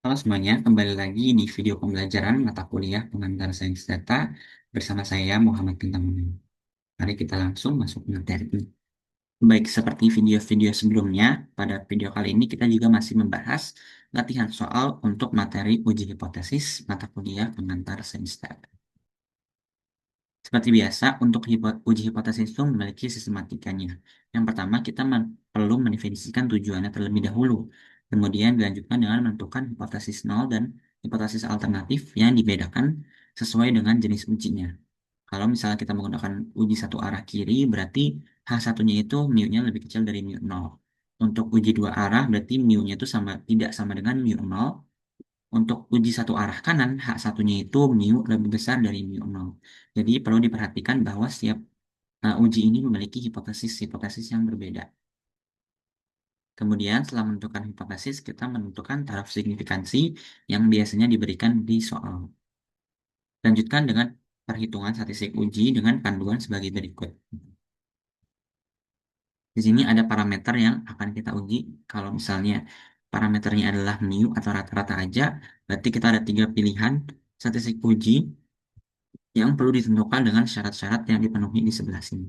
Halo semuanya, kembali lagi di video pembelajaran mata kuliah pengantar sains data bersama saya Muhammad Bintang. Mari kita langsung masuk ke materi. Baik, seperti video-video sebelumnya, pada video kali ini kita juga masih membahas latihan soal untuk materi uji hipotesis mata kuliah pengantar sains data. Seperti biasa, untuk uji hipotesis itu memiliki sistematikanya. Yang pertama, kita perlu mendefinisikan tujuannya terlebih dahulu. Kemudian dilanjutkan dengan menentukan hipotesis nol dan hipotesis alternatif yang dibedakan sesuai dengan jenis ujinya. Kalau misalnya kita menggunakan uji satu arah kiri, berarti H1-nya itu mu-nya lebih kecil dari mu nol. Untuk uji dua arah, berarti mu-nya itu tidak sama dengan mu nol. Untuk uji satu arah kanan, H1-nya itu mu lebih besar dari mu nol. Jadi perlu diperhatikan bahwa setiap uji ini memiliki hipotesis-hipotesis yang berbeda. Kemudian setelah menentukan hipotesis, kita menentukan taraf signifikansi yang biasanya diberikan di soal. Lanjutkan dengan perhitungan statistik uji dengan panduan sebagai berikut. Di sini ada parameter yang akan kita uji. Kalau misalnya parameternya adalah mu atau rata-rata aja, berarti kita ada tiga pilihan statistik uji yang perlu ditentukan dengan syarat-syarat yang dipenuhi di sebelah sini.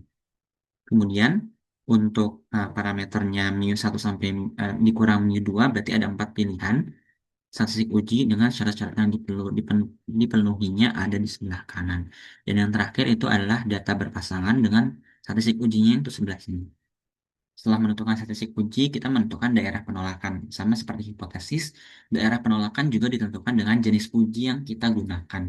Kemudian untuk parameternya mu 1 sampai dikurang mu 2 berarti ada 4 pilihan statistik uji dengan syarat-syarat yang dipenuhinya ada di sebelah kanan. Dan yang terakhir itu adalah data berpasangan dengan statistik ujinya yang itu sebelah sini. Setelah menentukan statistik uji, kita menentukan daerah penolakan. Sama seperti hipotesis, daerah penolakan juga ditentukan dengan jenis uji yang kita gunakan.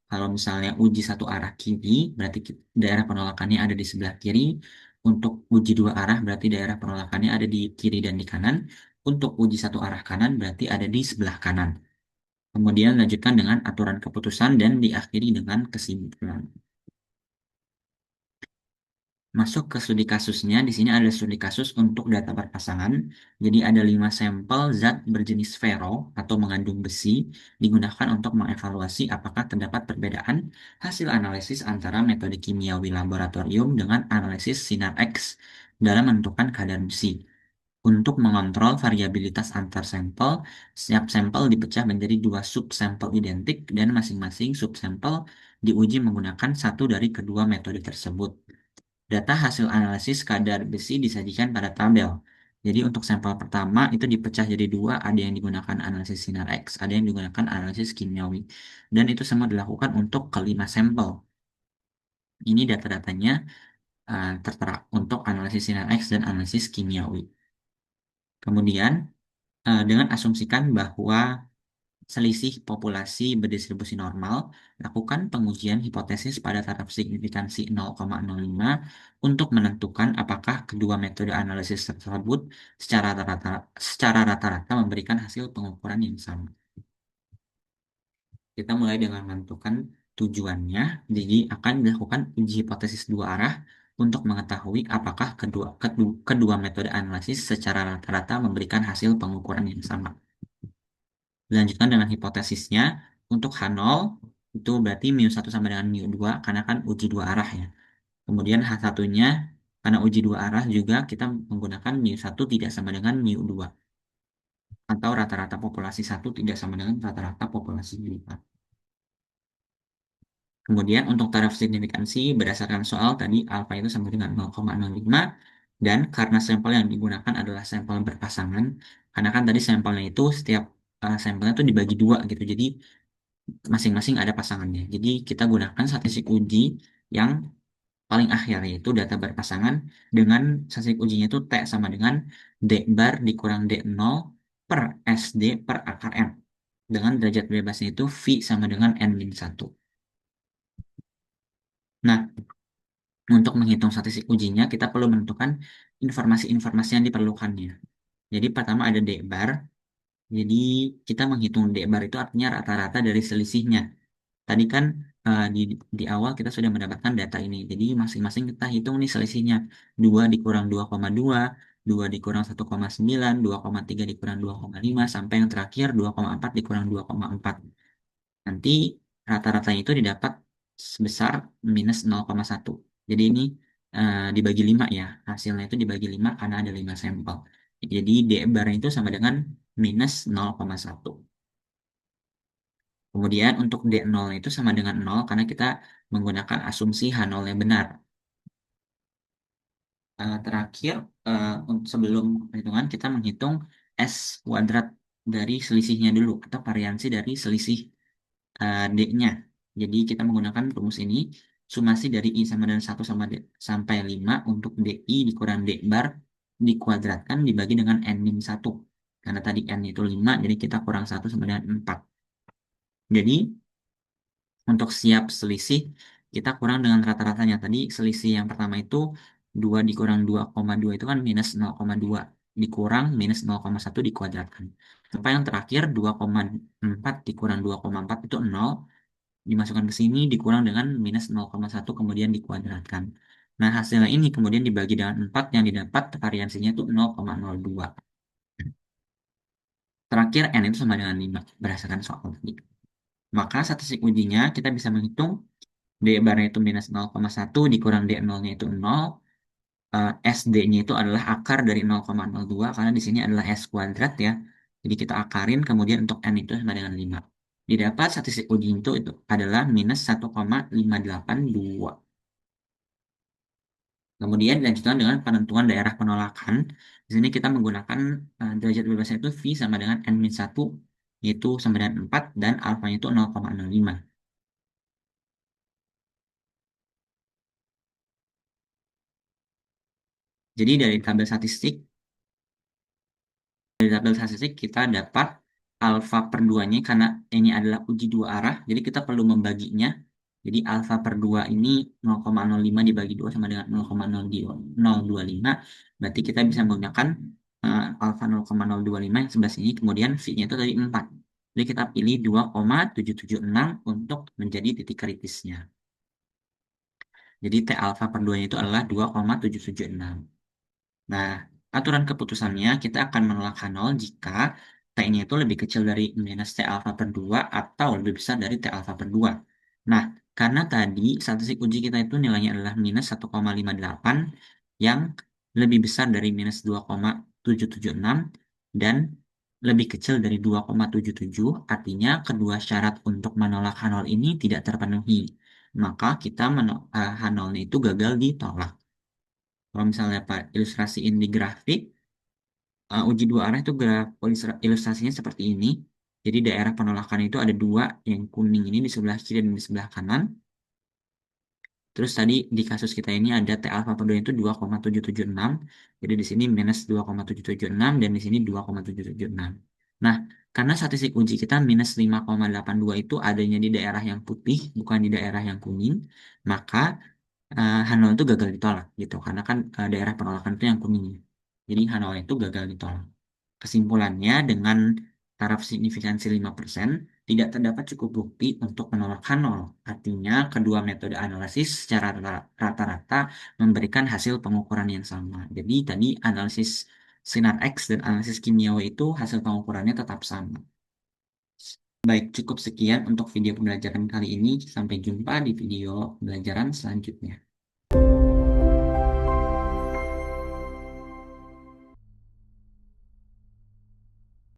Kalau misalnya uji satu arah kiri, berarti daerah penolakannya ada di sebelah kiri. Untuk uji dua arah, berarti daerah penolakannya ada di kiri dan di kanan. Untuk uji satu arah kanan, berarti ada di sebelah kanan. Kemudian lanjutkan dengan aturan keputusan dan diakhiri dengan kesimpulan. Masuk ke studi kasusnya, di sini ada studi kasus untuk data berpasangan. Jadi ada 5 sampel zat berjenis fero atau mengandung besi digunakan untuk mengevaluasi apakah terdapat perbedaan hasil analisis antara metode kimiawi laboratorium dengan analisis sinar X dalam menentukan kadar besi. Untuk mengontrol variabilitas antar sampel, setiap sampel dipecah menjadi dua subsampel identik dan masing-masing subsampel diuji menggunakan satu dari kedua metode tersebut. Data hasil analisis kadar besi disajikan pada tabel. Jadi untuk sampel pertama itu dipecah jadi dua, ada yang digunakan analisis sinar X, ada yang digunakan analisis kimiawi. Dan itu semua dilakukan untuk kelima sampel. Ini data-datanya tertera untuk analisis sinar X dan analisis kimiawi. Kemudian dengan asumsikan bahwa selisih populasi berdistribusi normal, lakukan pengujian hipotesis pada taraf signifikansi 0,05 untuk menentukan apakah kedua metode analisis tersebut secara rata-rata memberikan hasil pengukuran yang sama. Kita mulai dengan menentukan tujuannya, jadi akan dilakukan uji hipotesis dua arah untuk mengetahui apakah kedua metode analisis secara rata-rata memberikan hasil pengukuran yang sama. Dilanjutkan dengan hipotesisnya, untuk H0 itu berarti mu 1 sama dengan mu 2 karena kan uji dua arah ya. Kemudian H1-nya karena uji dua arah juga kita menggunakan mu 1 tidak sama dengan mu 2 atau rata-rata populasi 1 tidak sama dengan rata-rata populasi 2. Kemudian untuk taraf signifikansi berdasarkan soal tadi alfa itu sama dengan 0,05 dan karena sampel yang digunakan adalah sampel berpasangan karena kan tadi sampelnya itu setiap sampelnya itu dibagi dua gitu. Jadi masing-masing ada pasangannya. Jadi kita gunakan statistik uji yang paling akhir yaitu data berpasangan dengan statistik ujinya itu T sama dengan D bar dikurang D0 per SD per akar M. Dengan derajat bebasnya itu V sama dengan N-1. Nah, untuk menghitung statistik ujinya kita perlu menentukan informasi-informasi yang diperlukannya. Jadi pertama ada D bar. Jadi kita menghitung D bar itu artinya rata-rata dari selisihnya. Tadi kan di awal kita sudah mendapatkan data ini. Jadi masing-masing kita hitung nih selisihnya. 2 dikurang 2,2, 2 dikurang 1,9, 2,3 dikurang 2,5, sampai yang terakhir 2,4 dikurang 2,4. Nanti rata-ratanya itu didapat sebesar minus 0,1. Jadi ini dibagi 5 ya. Hasilnya itu dibagi 5 karena ada 5 sampel. Jadi D bar itu sama dengan minus 0,1. Kemudian untuk D0 itu sama dengan 0 karena kita menggunakan asumsi H0 yang benar. Terakhir, sebelum perhitungan kita menghitung S kuadrat dari selisihnya dulu atau variansi dari selisih D-nya. Jadi kita menggunakan rumus ini, sumasi dari I sama dengan 1 sama D, sampai 5 untuk DI dikurang D bar dikuadratkan dibagi dengan N-1. Karena tadi N itu 5, jadi kita kurang 1 sama dengan 4. Jadi untuk siap selisih, kita kurang dengan rata-ratanya. Tadi selisih yang pertama itu 2 dikurang 2,2 itu kan minus 0,2. Dikurang minus 0,1 dikuadratkan. Sampai yang terakhir 2,4 dikurang 2,4 itu 0. Dimasukkan ke sini dikurang dengan minus 0,1 kemudian dikuadratkan. Nah, hasilnya ini kemudian dibagi dengan 4 yang didapat variansinya itu 0,02. Terakhir, N itu sama dengan 5 berdasarkan soal tadi. Maka statistik ujinya kita bisa menghitung D barnya itu minus 0,1 dikurang D0-nya itu 0. SD-nya itu adalah akar dari 0,02 karena di sini adalah S kuadrat ya. Jadi kita akarin kemudian untuk N itu sama dengan 5. Didapat statistik uji itu adalah minus 1,582. Kemudian dilanjutkan dengan penentuan daerah penolakan. Di sini kita menggunakan derajat bebasnya itu V sama dengan N-1 yaitu sama dengan 4 dan alfanya itu 0,05. Jadi dari tabel statistik Dari tabel statistik kita dapat alfa per 2-nya karena ini adalah uji dua arah, jadi kita perlu membaginya. Jadi alfa per 2 ini 0,05 dibagi 2 sama dengan 0,025. Berarti kita bisa menggunakan alfa 0,025 yang sebelah sini, kemudian V-nya itu tadi 4. Jadi kita pilih 2,776 untuk menjadi titik kritisnya. Jadi T alfa per 2-nya itu adalah 2,776. Nah, aturan keputusannya kita akan menolak H0 jika T-nya itu lebih kecil dari minus T alfa per 2 atau lebih besar dari T alfa per 2. Nah, karena tadi statistik uji kita itu nilainya adalah minus 1,58 yang lebih besar dari minus 2,776 dan lebih kecil dari 2,77, artinya kedua syarat untuk menolak H0 ini tidak terpenuhi. Maka kita H0-nya itu gagal ditolak. Kalau misalnya Pak ilustrasiin di grafik, uji dua arah itu ilustrasinya seperti ini. Jadi daerah penolakan itu ada dua, yang kuning ini di sebelah kiri dan di sebelah kanan. Terus tadi di kasus kita ini ada T alfa per 2 itu 2,776. Jadi di sini minus 2,776 dan di sini 2,776. Nah, karena statistik uji kita minus 5,82 itu adanya di daerah yang putih, bukan di daerah yang kuning, maka H0 itu gagal ditolak gitu karena kan daerah penolakan itu yang kuning. Jadi H0 itu gagal ditolak. Kesimpulannya dengan taraf signifikansi 5% tidak terdapat cukup bukti untuk menolak H0. Artinya kedua metode analisis secara rata-rata memberikan hasil pengukuran yang sama. Jadi tadi analisis sinar X dan analisis kimiawi itu hasil pengukurannya tetap sama. Baik, cukup sekian untuk video pembelajaran kali ini. Sampai jumpa di video pembelajaran selanjutnya.